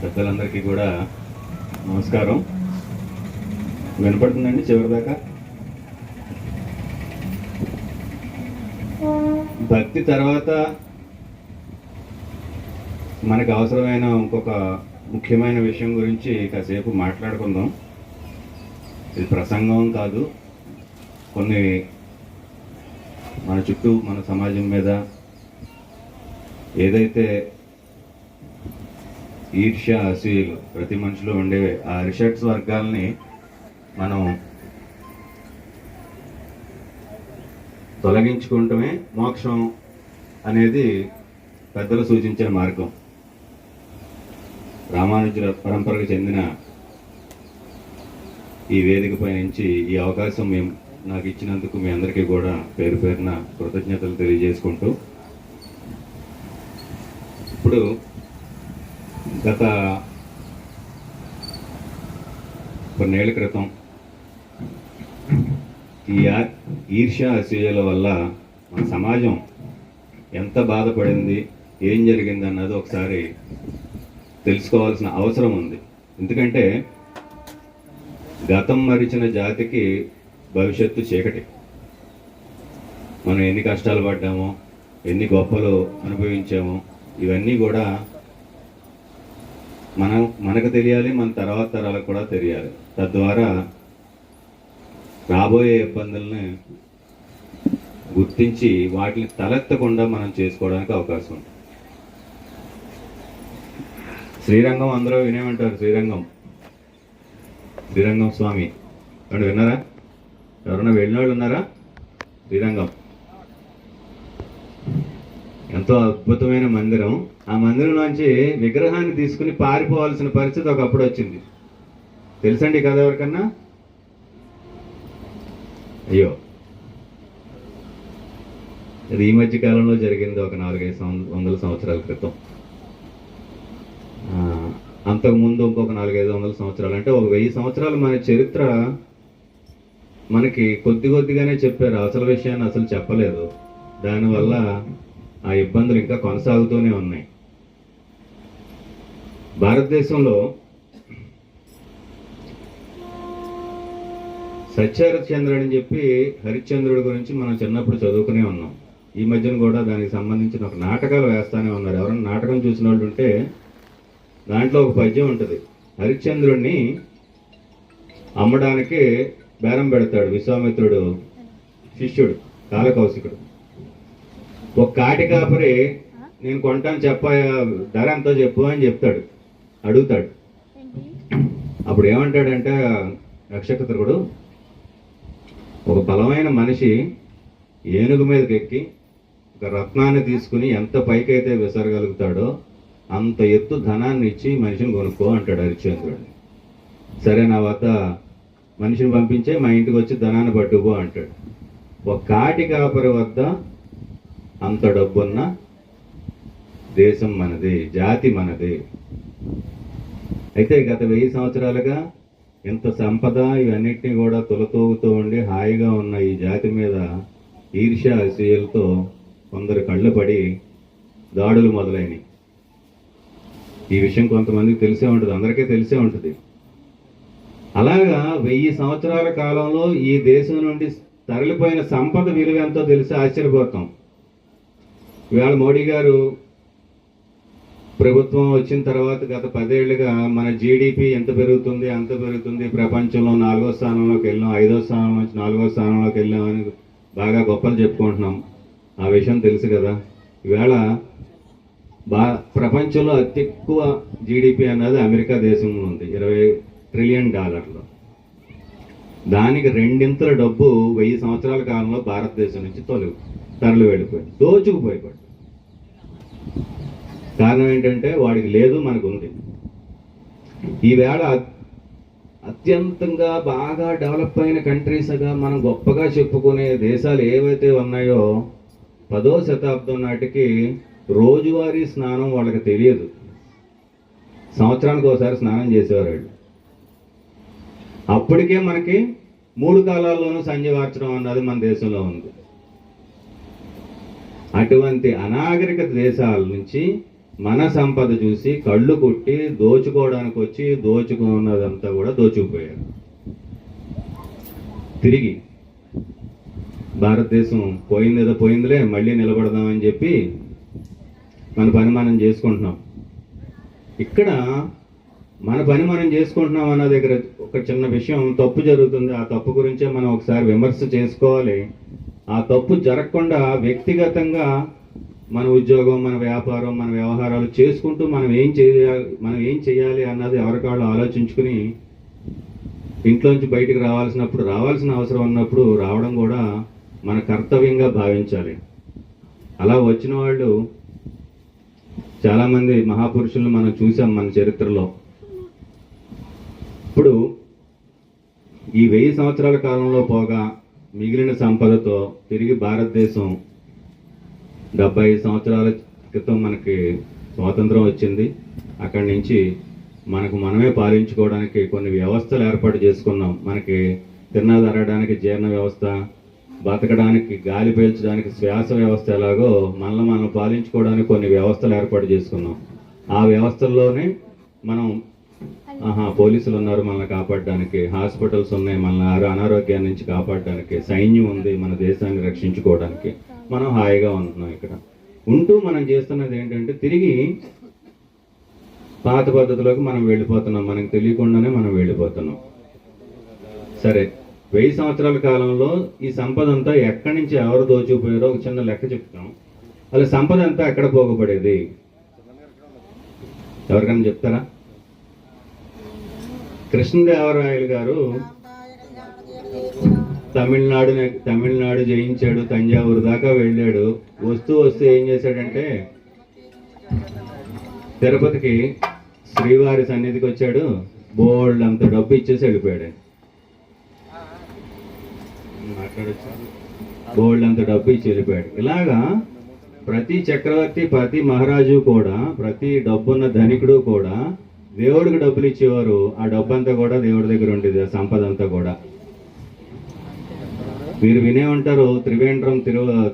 పెద్దలందరికీ కూడా నమస్కారం. వినపడుతుందండి చివరిదాకా? భక్తి తర్వాత మనకు అవసరమైన ఇంకొక ముఖ్యమైన విషయం గురించి కాసేపు మాట్లాడుకుందాం. ఇది ప్రసంగం కాదు, కొన్ని మన చుట్టూ మన సమాజం మీద ఏదైతే ఈర్ష్య అసూయలు ప్రతి మనిషిలో ఉండేవి, ఆ రిషట్స్ వర్గాల్ని మనం తొలగించుకుంటమే మోక్షం అనేది పెద్దలు సూచించిన మార్గం. రామానుజుల పరంపరకు చెందిన ఈ వేదికపై నుంచి ఈ అవకాశం నాకు ఇచ్చినందుకు మీ అందరికీ కూడా పేరు పేరున కృతజ్ఞతలు తెలియజేసుకుంటూ, ఇప్పుడు గత కొన్నేళ్ల క్రితం ఈ ఈర్ష్య అసూయల వల్ల మన సమాజం ఎంత బాధపడింది, ఏం జరిగింది అన్నది ఒకసారి తెలుసుకోవాల్సిన అవసరం ఉంది. ఎందుకంటే గతం మరిచిన జాతికి భవిష్యత్తు చీకటి. మనం ఎన్ని కష్టాలు పడ్డామో, ఎన్ని గొప్పలు అనుభవించామో, ఇవన్నీ కూడా మనకు తెలియాలి, మన తర్వాత తరాలకు కూడా తెలియాలి. తద్వారా రాబోయే ఇబ్బందుల్ని గుర్తించి వాటిని తలెత్తకుండా మనం చేసుకోవడానికి అవకాశం ఉంది. శ్రీరంగం అందరూ వినేమంటారు. శ్రీరంగం స్వామి ఎవరు విన్నారా? ఎవరన్నా వెళ్ళిన వాళ్ళు ఉన్నారా? శ్రీరంగం ఎంతో అద్భుతమైన మందిరం. ఆ మందిరం నుంచి విగ్రహాన్ని తీసుకుని పారిపోవాల్సిన పరిస్థితి ఒకప్పుడు వచ్చింది. తెలుసండి కదా ఎవరికన్నా? అయ్యో, ఇది ఈ మధ్య కాలంలో జరిగింది, ఒక 400-500 సంవత్సరాల క్రితం. అంతకుముందు ఇంకొక 400-500 సంవత్సరాలు, అంటే ఒక 1000 సంవత్సరాలు మన చరిత్ర మనకి కొద్దిగానే చెప్పారు. అసలు విషయాన్ని అసలు చెప్పలేదు. దానివల్ల ఆ ఇబ్బందులు ఇంకా కొనసాగుతూనే ఉన్నాయి. భారతదేశంలో సత్యహరిశ్చంద్రుడు అని చెప్పి హరిశ్చంద్రుడి గురించి మనం చిన్నప్పుడు చదువుకునే ఉన్నాం. ఈ మధ్యన కూడా దానికి సంబంధించిన ఒక నాటకాలు వేస్తానే ఉన్నారు. ఎవరైనా నాటకం చూసిన వాళ్ళు ఉంటే దాంట్లో ఒక పద్యం ఉంటుంది. హరిశ్చంద్రుడిని అమ్మడానికి బేరం పెడతాడు విశ్వామిత్రుడు శిష్యుడు కాలకౌశికుడు. ఒక కాటి కాపరి నేను కొంటాను ధర ఎంతో చెప్పు అని అడుగుతాడు. అప్పుడు ఏమంటాడంటే రక్షకత్రుడు, ఒక బలమైన మనిషి ఏనుగు మీదకి ఎక్కి ఒక రత్నాన్ని తీసుకుని ఎంత పైకైతే విసరగలుగుతాడో అంత ఎత్తు ధనాన్ని ఇచ్చి మనిషిని కొనుక్కో అంటాడు హరిశ్చంద్రుడిని. సరే, నా వద్ద మనిషిని పంపించే మా ఇంటికి వచ్చి ధనాన్ని పట్టుకో అంటాడు. ఒక కాటి కాపరి వద్ద అంత డబ్బున్న దేశం మనది, జాతి మనది. అయితే గత 1000 సంవత్సరాలుగా ఇంత సంపద ఇవన్నిటినీ కూడా తులతూగుతూ ఉండి హాయిగా ఉన్న ఈ జాతి మీద ఈర్ష్య అసూయలతో కొందరు కళ్ళు పడి దాడులు మొదలైనవి. ఈ విషయం కొంతమందికి తెలిసే ఉంటుంది, అందరికీ తెలిసే ఉంటుంది. అలాగా 1000 సంవత్సరాల కాలంలో ఈ దేశం నుండి తరలిపోయిన సంపద విలువ ఎంతో తెలిసి ఆశ్చర్యపోతాం. ఇవాళ మోడీ గారు ప్రభుత్వం వచ్చిన తర్వాత గత 10 ఏళ్లుగా మన జీడిపి ఎంత పెరుగుతుంది, అంత పెరుగుతుంది, ప్రపంచంలో 4వ స్థానంలోకి వెళ్ళాం, 5వ స్థానం నుంచి 4వ స్థానంలోకి వెళ్ళాం అని బాగా గొప్పలు చెప్పుకుంటున్నాం. ఆ విషయం తెలుసు కదా. ఈవేళ ప్రపంచంలో అత్యెక్కువ జీడిపి అన్నది అమెరికా దేశంలో ఉంది, $20 ట్రిలియన్. దానికి 2 డబ్బు 1000 సంవత్సరాల కాలంలో భారతదేశం నుంచి తరలి వెళ్ళిపోయింది, దోచుకుపోయిపోయింది. కారణం ఏంటంటే వాడికి లేదు, మనకు ఉంది. ఈవేళ అత్యంతంగా బాగా డెవలప్ అయిన కంట్రీస్గా మనం గొప్పగా చెప్పుకునే దేశాలు ఏవైతే ఉన్నాయో 10వ శతాబ్దం నాటికి రోజువారీ స్నానం వాళ్ళకి తెలియదు. సంవత్సరానికి ఒకసారి స్నానం చేసేవారు వాళ్ళు. అప్పటికే మనకి 3 కాలాల్లోనూ సంధ్య వార్చడం అన్నది మన దేశంలో ఉంది. అటువంటి అనాగరిక దేశాల నుంచి మన సంపద చూసి కళ్ళు కుట్టి దోచుకోవడానికి వచ్చి దోచుకున్నదంతా కూడా దోచుకుపోయారు. తిరిగి భారతదేశం పోయిందేదో పోయిందిలే, మళ్ళీ నిలబడదామని చెప్పి మన పని మనం చేసుకుంటున్నాం. ఇక్కడ మన పని మనం చేసుకుంటున్నాం అన్న దగ్గర ఒక చిన్న విషయం తప్పు జరుగుతుంది. ఆ తప్పు గురించే మనం ఒకసారి విమర్శ చేసుకోవాలి. ఆ తప్పు జరగకుండా వ్యక్తిగతంగా మన ఉద్యోగం, మన వ్యాపారం, మన వ్యవహారాలు చేసుకుంటూ మనం ఏం చేయాలి అన్నది ఎవరికాళ్ళు ఆలోచించుకుని ఇంట్లోంచి బయటికి రావాల్సిన అవసరం ఉన్నప్పుడు రావడం కూడా మన కర్తవ్యంగా భావించాలి. అలా వచ్చిన వాళ్ళు చాలామంది మహాపురుషులను మనం చూసాం మన చరిత్రలో. ఇప్పుడు ఈ 1000 సంవత్సరాల కాలంలో పోగా మిగిలిన సంపదతో తిరిగి భారతదేశం 75 సంవత్సరాల క్రితం మనకి స్వాతంత్రం వచ్చింది. అక్కడి నుంచి మనకు మనమే పాలించుకోవడానికి కొన్ని వ్యవస్థలు ఏర్పాటు చేసుకున్నాం. మనకి తిన్నదరగడానికి జీర్ణ వ్యవస్థ, బతకడానికి గాలి పీల్చడానికి శ్వాస వ్యవస్థ, ఎలాగో మనల్ని మనం పాలించుకోవడానికి కొన్ని వ్యవస్థలు ఏర్పాటు చేసుకున్నాం. ఆ వ్యవస్థల్లోనే మనం పోలీసులు ఉన్నారు మనల్ని కాపాడడానికి, హాస్పిటల్స్ ఉన్నాయి మనల్ని అనారోగ్యాన్ని నుంచి కాపాడడానికి, సైన్యం ఉంది మన దేశాన్ని రక్షించుకోవడానికి. మనం హాయిగా ఉంటున్నాం. ఇక్కడ ఉంటూ మనం చేస్తున్నది ఏంటంటే తిరిగి పాత పద్ధతిలోకి మనం వెళ్ళిపోతున్నాం. మనకు తెలియకుండానే మనం వెళ్ళిపోతున్నాం. సరే, 1000 సంవత్సరాల కాలంలో ఈ సంపద అంతా ఎక్కడి నుంచి ఎవరు దోచుకుపోయారో ఒక చిన్న లెక్క చెప్తాం. అలా సంపద అంతా ఎక్కడ పోగపడేది ఎవరికైనా చెప్తారా? కృష్ణదేవరాయలు గారు తమిళనాడు జయించాడు, తంజావూరు దాకా వెళ్ళాడు. వస్తూ ఏం చేశాడంటే తిరుపతికి శ్రీవారి సన్నిధికి వచ్చాడు. బోల్డ్ అంత డబ్బు ఇచ్చేసి వెళ్ళిపోయాడు. బోల్డ్ అంత డబ్బు ఇచ్చి వెళ్ళిపోయాడు. ఇలాగా ప్రతి చక్రవర్తి, ప్రతి మహారాజు కూడా, ప్రతి డబ్బున్న ధనికుడు కూడా దేవుడికి డబ్బులు ఇచ్చేవారు. ఆ డబ్బు అంతా కూడా దేవుడి దగ్గర ఉండేది, ఆ సంపద అంతా కూడా. మీరు వినే ఉంటారు,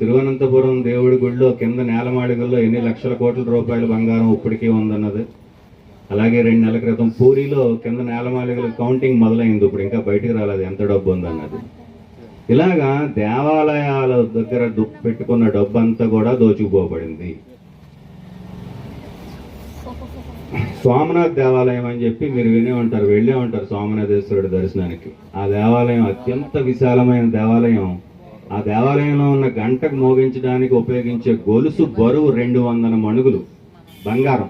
తిరువనంతపురం దేవుడి గుడిలో కింద నేలమాళిగల్లో ఎన్ని లక్షల కోట్ల రూపాయల బంగారం ఇప్పటికీ ఉందన్నది. అలాగే 2 నెలల క్రితం పూరిలో కింద నేలమాళిగల కౌంటింగ్ మొదలైంది. ఇప్పుడు ఇంకా బయటికి రాలేదు ఎంత డబ్బు ఉందన్నది. ఇలాగా దేవాలయాల దగ్గర పెట్టుకున్న డబ్బు అంతా కూడా దోచుకుపోబడింది. సోమనాథ్ దేవాలయం అని చెప్పి మీరు వినే ఉంటారు, వెళ్ళే ఉంటారు సోమనాథేశ్వరుడి దర్శనానికి. ఆ దేవాలయం అత్యంత విశాలమైన దేవాలయం. ఆ దేవాలయంలో ఉన్న గంటకు మోగించడానికి ఉపయోగించే గొలుసు బరువు 200 మణుగులు బంగారం.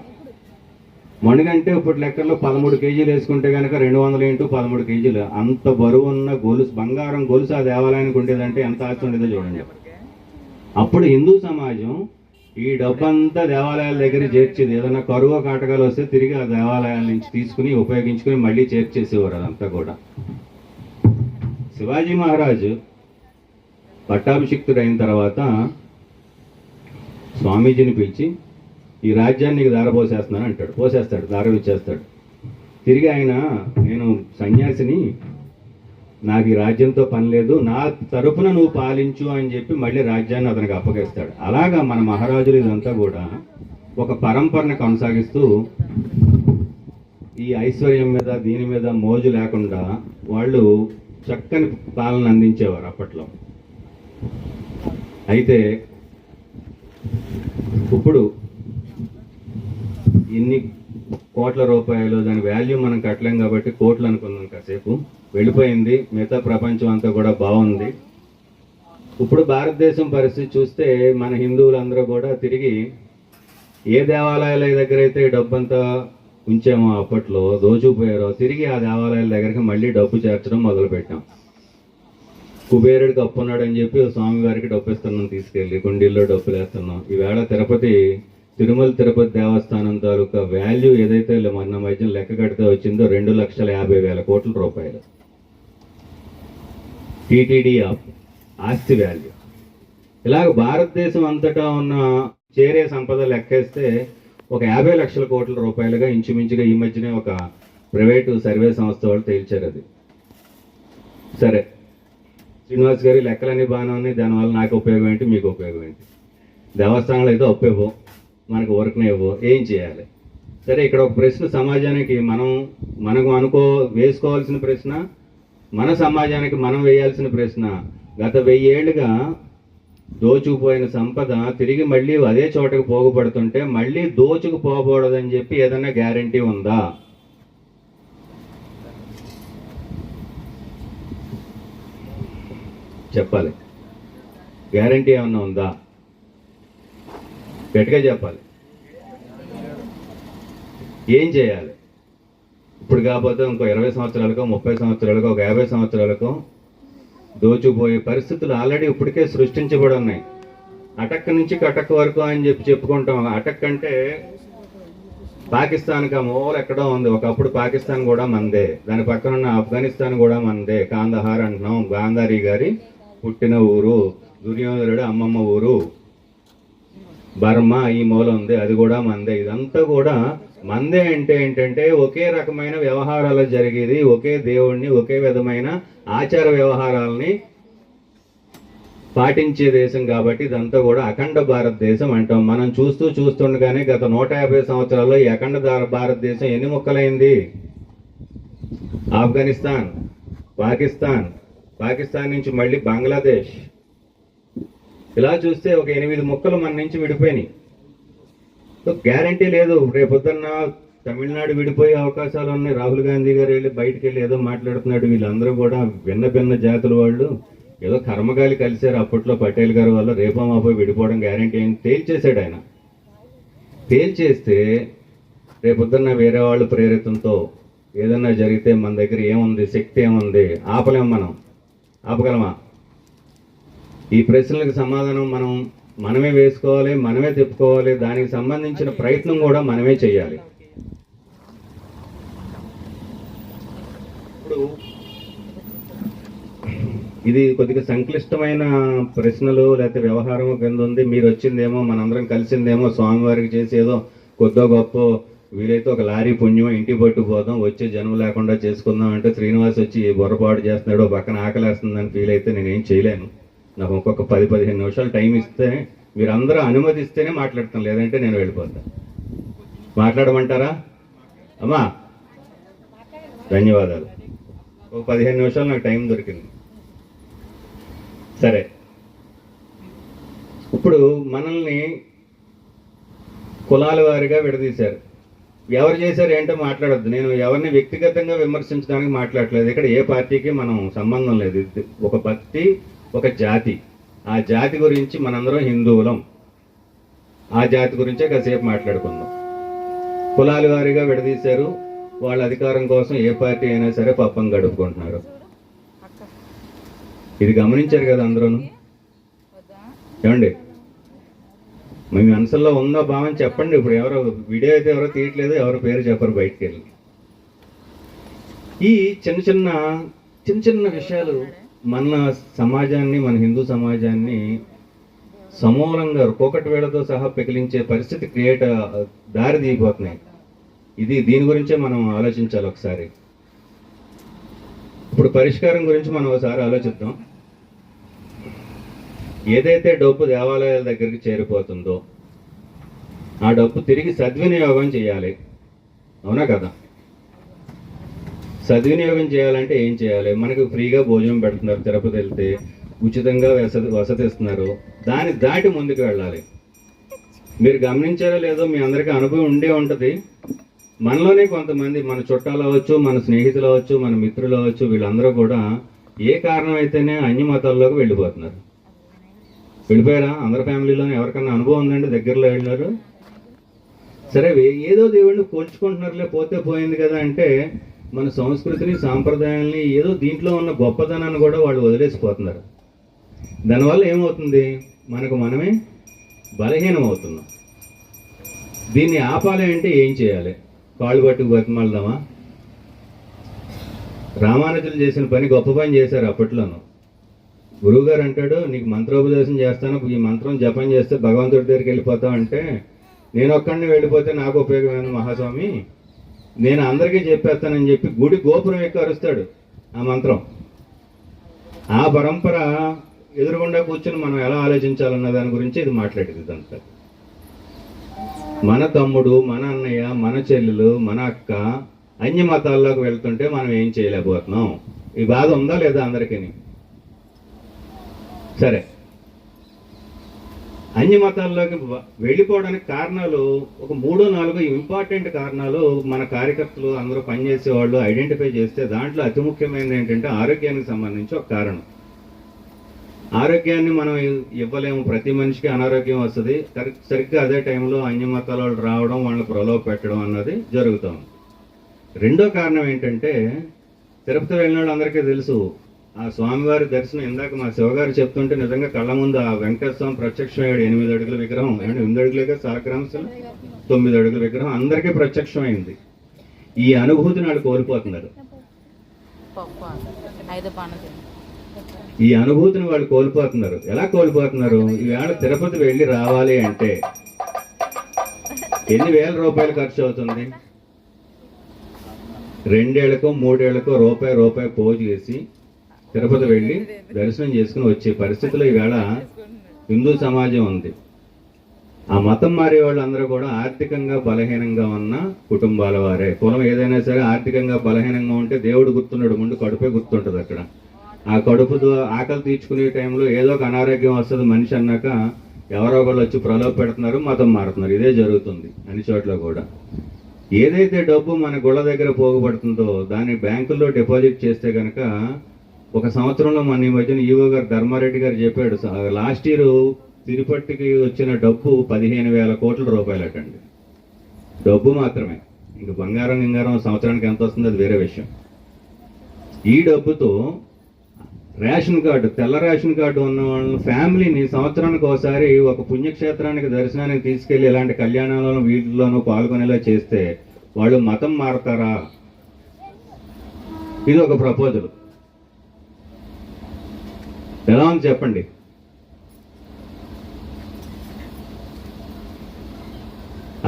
మణుగంటే ఇప్పుడు లెక్కల్లో 13 కేజీలు వేసుకుంటే కనుక 200 × 13 కేజీలు. అంత బరువు ఉన్న గొలుసు, బంగారం గొలుసు ఆ దేవాలయానికి ఉండేదంటే ఎంత ఆస్తి ఉండేదో చూడండి. అప్పుడు హిందూ సమాజం ఈ డబ్బంతా దేవాలయాల దగ్గర చేర్చేది. ఏదైనా కరువు కాటకాలు వస్తే తిరిగి ఆ దేవాలయాల నుంచి తీసుకుని ఉపయోగించుకుని మళ్ళీ చేర్చేసేవారు. అదంతా కూడా శివాజీ మహారాజు పట్టాభిషిక్తుడు అయిన తర్వాత స్వామీజీని పిలిచి ఈ రాజ్యాన్ని నీకు దారపోసేస్తున్నాను అంటాడు. పోసేస్తాడు, దారం ఇచ్చేస్తాడు. తిరిగి ఆయన, నేను సన్యాసిని, నాకు ఈ రాజ్యంతో పని లేదు, నా తరపున నువ్వు పాలించు అని చెప్పి మళ్ళీ రాజ్యాన్ని అతనికి అప్పగిస్తాడు. అలాగా మన మహారాజులు ఇదంతా కూడా ఒక పరంపరను కొనసాగిస్తూ ఈ ఐశ్వర్యం మీద దీని మీద మోజు లేకుండా వాళ్ళు చక్కని పాలన అందించేవారు అప్పట్లో. అయితే ఇప్పుడు ఇన్ని కోట్ల రూపాయలు, దాని వాల్యూ మనం కట్టలేం కాబట్టి కోట్లు అనుకున్నాం, కాసేపు వెళ్ళిపోయింది. మిగతా ప్రపంచం అంతా కూడా బాగుంది. ఇప్పుడు భారతదేశం పరిస్థితి చూస్తే మన హిందువులందరూ కూడా తిరిగి ఏ దేవాలయాల దగ్గర అయితే డబ్బంతా ఉంచామో అప్పట్లో దోచుకుపోయారో తిరిగి ఆ దేవాలయాల దగ్గరికి మళ్ళీ డబ్బు చేర్చడం మొదలుపెట్టాం. కుబేరుడికి అప్పు ఉన్నాడని చెప్పి స్వామివారికి డబ్బు ఇస్తున్నాం, తీసుకెళ్ళి కుండీల్లో డబ్బులు వేస్తున్నాం. ఈవేళ తిరుమల తిరుపతి దేవస్థానం తాలూకా వాల్యూ ఏదైతే మొన్న మధ్యన లెక్క కడితే వచ్చిందో 2,50,000 కోట్ల రూపాయలు టీటీడీ ఆస్తి వాల్యూ. ఇలాగ భారతదేశం అంతటా ఉన్న చేరే సంపద లెక్కేస్తే ఒక 50 లక్షల కోట్ల రూపాయలుగా ఇంచుమించుగా ఈ మధ్యనే ఒక ప్రైవేటు సర్వే సంస్థ వాళ్ళు తేల్చారు. అది సరే, శ్రీనివాస్ గారి లెక్కలన్నీ బాగానే ఉన్నాయి, దానివల్ల నాకు ఉపయోగం ఏంటి, మీకు ఉపయోగం ఏంటి? దేవస్థానాలు అయితే ఒప్పేవో, మనకు ఊరకనే ఇవ్వు, ఏం చేయాలి? సరే, ఇక్కడ ఒక ప్రశ్న సమాజానికి మనకు వేసుకోవాల్సిన ప్రశ్న, మన సమాజానికి మనం వేయాల్సిన ప్రశ్న. గత 1000 ఏళ్ళుగా దోచుకుపోయిన సంపద తిరిగి మళ్ళీ అదే చోటకు పోగుపడుతుంటే మళ్ళీ దోచుకుపోకూడదని చెప్పి ఏదైనా గ్యారంటీ ఉందా? చెప్పాలి. గ్యారంటీ ఏమన్నా ఉందా? గట్టిగా చెప్పాలి. ఏం చేయాలి? ఇప్పుడు కాకపోతే ఇంకో 20 సంవత్సరాలకో, 30 సంవత్సరాలకో, ఒక 50 సంవత్సరాలకో దోచుకుపోయే పరిస్థితులు ఆల్రెడీ ఇప్పటికే సృష్టించబడి ఉన్నాయి. అటక్ నుంచి కటక్ వరకు అని చెప్పుకుంటాం. అటక్ అంటే పాకిస్తాన్కి ఆ మూల ఎక్కడో ఉంది. ఒకప్పుడు పాకిస్తాన్ కూడా మనదే, దాని పక్కన ఉన్న ఆఫ్ఘనిస్తాన్ కూడా మనదే. కాందహార్ అంటున్నాం, గాంధారి గారి పుట్టిన ఊరు, దుర్యోధనుడు అమ్మమ్మ ఊరు. బర్మా ఈ మూల ఉంది, అది కూడా మందే. ఇదంతా కూడా మందే. అంటే ఏంటంటే ఒకే రకమైన వ్యవహారాలు జరిగేది, ఒకే దేవుణ్ణి, ఒకే విధమైన ఆచార వ్యవహారాలని పాటించే దేశం కాబట్టి ఇదంతా కూడా అఖండ భారతదేశం అంటాం. మనం చూస్తుండగానే గత 150 సంవత్సరాల్లో ఈ అఖండ భారతదేశం ఎన్ని ముక్కలైంది? ఆఫ్ఘనిస్తాన్, పాకిస్తాన్ నుంచి మళ్ళీ బంగ్లాదేశ్, ఇలా చూస్తే ఒక 8 ముక్కలు మన నుంచి విడిపోయినాయి. గ్యారంటీ లేదు. రేపొద్దున్న తమిళనాడు విడిపోయే అవకాశాలు ఉన్నాయి. రాహుల్ గాంధీ గారు వెళ్ళి బయటికి వెళ్ళి ఏదో మాట్లాడుతున్నాడు. వీళ్ళందరూ కూడా భిన్న జాతుల వాళ్ళు, ఏదో కర్మగాలి కలిశారు అప్పట్లో పటేల్ గారు వల్ల. రేపో మాపో విడిపోవడం గ్యారంటీ అని తేల్చేశాడు ఆయన. తేల్చేస్తే రేపొద్దున్న వేరే వాళ్ళు ప్రేరితంతో ఏదన్నా జరిగితే మన దగ్గర ఏముంది? శక్తి ఏముంది? మనం ఆపగలమా? ఈ ప్రశ్నలకు సమాధానం మనమే వేసుకోవాలి, మనమే చెప్పుకోవాలి. దానికి సంబంధించిన ప్రయత్నం కూడా మనమే చేయాలి. ఇప్పుడు ఇది కొద్దిగా సంక్లిష్టమైన ప్రశ్నలు, లేకపోతే వ్యవహారం కింద ఉంది. మీరు వచ్చిందేమో, మనందరం కలిసిందేమో స్వామివారికి చేసి ఏదో కొద్దో గొప్ప వీలైతే ఒక లారీ పుణ్యం ఇంటి పట్టుకుపోదాం, వచ్చే జన్మ లేకుండా చేసుకుందాం అంటే శ్రీనివాస్ వచ్చి బొర్రపాటు చేస్తున్నాడు, పక్కన ఆకలేస్తుందని ఫీల్ అయితే నేనేం చేయలేను. నాకు ఇంకొక 10-15 నిమిషాలు టైం ఇస్తే, మీరందరూ అనుమతిస్తేనే మాట్లాడతాను, లేదంటే నేను వెళ్ళిపోతాను. మాట్లాడమంటారా అమ్మా? ధన్యవాదాలు. ఒక 15 నిమిషాలు నాకు టైం దొరికింది. సరే, ఇప్పుడు మనల్ని కులాల వారిగా విడదీశారు. ఎవరు చేశారు ఏంటో మాట్లాడొద్దు. నేను ఎవరిని వ్యక్తిగతంగా విమర్శించడానికి మాట్లాడలేదు. ఇక్కడ ఏ పార్టీకి మనం సంబంధం లేదు. ఒక భక్తి, ఒక జాతి. ఆ జాతి గురించి మనందరం హిందువులం. ఆ జాతి గురించే కాసేపు మాట్లాడుకుందాం. కులాల వారిగా విడదీశారు. వాళ్ళ అధికారం కోసం ఏ పార్టీ అయినా సరే పప్పం గడుపుకుంటున్నారు. ఇది గమనించారు కదా అందరూ? ఏమండి, మీ మనసులో ఉందో భావం చెప్పండి. ఇప్పుడు ఎవరో వీడియో అయితే ఎవరో తీయట్లేదు, ఎవరో పేరు చెప్పరు బయటికి వెళ్ళి. ఈ చిన్న చిన్న విషయాలు మన సమాజాన్ని, మన హిందూ సమాజాన్ని సమూలంగా ఒక్కొక్కటి వేళతో సహా పెకిలించే పరిస్థితి దారి తీయబోతున్నాయి. దీని గురించే మనం ఆలోచించాలి ఒకసారి. ఇప్పుడు పరిష్కారం గురించి మనం ఒకసారి ఆలోచిద్దాం. ఏదైతే డబ్బు దేవాలయాల దగ్గరికి చేరిపోతుందో ఆ డబ్బు తిరిగి సద్వినియోగం చేయాలి. అవునా కదా? సద్వినియోగం చేయాలంటే ఏం చేయాలి? మనకు ఫ్రీగా భోజనం పెడుతున్నారు, తిరుపతి వెళ్తే ఉచితంగా వసతి ఇస్తున్నారు. దాన్ని దాటి ముందుకు వెళ్ళాలి. మీరు గమనించారో లేదో, మీ అందరికీ అనుభవం ఉండే ఉంటుంది. మనలోనే కొంతమంది, మన చుట్టాలు అవ్వచ్చు, మన స్నేహితులు అవ్వచ్చు, మన మిత్రులు అవ్వచ్చు, వీళ్ళందరూ కూడా ఏ కారణం అయితేనే అన్య మతాల్లోకి వెళ్ళిపోతున్నారు. వెళ్ళిపోయారా? అందరి ఫ్యామిలీలోనే ఎవరికన్నా అనుభవం ఉందండి? దగ్గరలో వెళ్ళినారు. సరే, ఏదో దేవుడిని పోల్చుకుంటున్నారులే, పోతే పోయింది కదా అంటే మన సంస్కృతిని, సాంప్రదాయాల్ని, ఏదో దీంట్లో ఉన్న గొప్పతనాన్ని కూడా వాళ్ళు వదిలేసిపోతున్నారు. దానివల్ల ఏమవుతుంది? మనమే బలహీనం అవుతున్నాం. దీన్ని ఆపాలి అంటే ఏం చేయాలి? కాళ్ళు పట్టుకు బతిమాలదామా? రామానుజులు చేసిన పని గొప్ప పని చేశారు అప్పట్లోనూ. గురువుగారు అంటాడు, నీకు మంత్రోపదేశం చేస్తాను, ఈ మంత్రం జపం చేస్తే భగవంతుడి దగ్గరికి వెళ్ళిపోతావు అంటే, నేను ఒక్కడిని వెళ్ళిపోతే నాకు ఉపయోగమైన మహాస్వామి, నేను అందరికీ చెప్పేస్తానని చెప్పి గుడి గోపురం ఎక్కి అరుస్తాడు ఆ మంత్రం. ఆ పరంపర ఎదురుగుండా కూర్చొని మనం ఎలా ఆలోచించాలన్న దాని గురించి ఇది మాట్లాడేది ఇదంతా. మన తమ్ముడు, మన అన్నయ్య, మన చెల్లెలు, మన అక్క అన్య మతాల్లోకి వెళ్తుంటే మనం ఏం చేయలేకపోతున్నాం. ఈ బాధ ఉందా లేదా అందరికీ? సరే, అన్య మతాల్లోకి వెళ్ళిపోవడానికి కారణాలు ఒక 3-4 ఇంపార్టెంట్ కారణాలు మన కార్యకర్తలు అందరూ పనిచేసే వాళ్ళు ఐడెంటిఫై చేస్తే దాంట్లో అతి ముఖ్యమైనది ఏంటంటే ఆరోగ్యానికి సంబంధించి ఒక కారణం. ఆరోగ్యాన్ని మనం ఇవ్వలేము, ప్రతి మనిషికి అనారోగ్యం వస్తుంది. సరిగ్గా అదే టైంలో అన్య మతాల వాళ్ళు రావడం, వాళ్ళని ప్రలోభ పెట్టడం అన్నది జరుగుతుంది. రెండో కారణం ఏంటంటే తిరుపతి వెళ్ళిన వాళ్ళు అందరికీ తెలుసు, ఆ స్వామివారి దర్శనం ఇందాక మా శివగారు చెప్తుంటే నిజంగా కళ్ళ ముందు ఆ వెంకటేశ్వర స్వామి ప్రత్యక్షమయ్యాడు. 8 అడుగుల విగ్రహం, 8 అడుగులుగా సాలగ్రామశిల, 9 అడుగుల విగ్రహం అందరికీ ప్రత్యక్షమైంది. ఈ అనుభూతిని వాళ్ళు కోల్పోతున్నారు. ఈ అనుభూతిని వాళ్ళు కోల్పోతున్నారు. ఎలా కోల్పోతున్నారు? ఈవేళ తిరుపతి వెళ్ళి రావాలి అంటే ఎన్ని వేల రూపాయలు ఖర్చు అవుతుంది? 2 ఏళ్లకో 3 ఏళ్లకో రూపాయి పోగు చేసి తిరుపతి వెళ్ళి దర్శనం చేసుకుని వచ్చే పరిస్థితిలో ఈవేళ హిందూ సమాజం ఉంది. ఆ మతం మారే వాళ్ళందరూ కూడా ఆర్థికంగా బలహీనంగా ఉన్న కుటుంబాల వారే. కులం ఏదైనా సరే ఆర్థికంగా బలహీనంగా ఉంటే దేవుడు గుర్తున్నాడు, ముందు కడుపే గుర్తుంటుంది. అక్కడ ఆ కడుపుతో ఆకలి తీర్చుకునే టైంలో ఏదో ఒక అనారోగ్యం వస్తుంది మనిషి అన్నాక ఎవరో ఒకళ్ళు వచ్చి ప్రలోభ పెడుతున్నారు, మతం మారుతున్నారు. ఇదే జరుగుతుంది అన్ని చోట్ల కూడా. ఏదైతే డబ్బు మన గుళ్ళ దగ్గర పోగుపడుతుందో దాన్ని బ్యాంకుల్లో డిపాజిట్ చేస్తే కనుక ఒక సంవత్సరంలో మన ఈ మధ్యన ఈవో గారు ధర్మారెడ్డి గారు చెప్పాడు, లాస్ట్ ఇయర్ తిరుపతికి వచ్చిన డబ్బు 15,000 కోట్ల రూపాయలు అటండి. డబ్బు మాత్రమే. ఇంక బంగారం సంవత్సరానికి ఎంత వస్తుంది అది వేరే విషయం. ఈ డబ్బుతో రేషన్ కార్డు, తెల్ల రేషన్ కార్డు ఉన్న వాళ్ళ ఫ్యామిలీని సంవత్సరానికి ఒకసారి ఒక పుణ్యక్షేత్రానికి దర్శనానికి తీసుకెళ్లి ఇలాంటి కళ్యాణాలను వీటిలోనూ పాల్గొనేలా చేస్తే వాళ్ళు మతం మారతారా? ఇది ఒక ప్రపోజల్. ఎలా ఉంది చెప్పండి?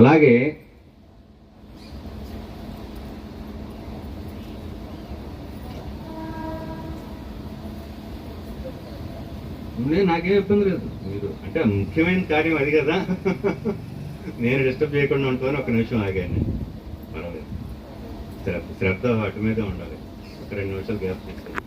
అలాగే నాకేం ఇబ్బంది లేదు. మీరు అంటే ముఖ్యమైన కార్యం అది కదా, నేను డిస్టర్బ్ చేయకుండా ఉంటాను. ఒక నిమిషం ఆగాను, పర్వాలేదు. శ్రద్ధ అటు మీదే ఉండాలి. ఒక 2 నిమిషాలు గ్యాప్ తీసుకుంటాను.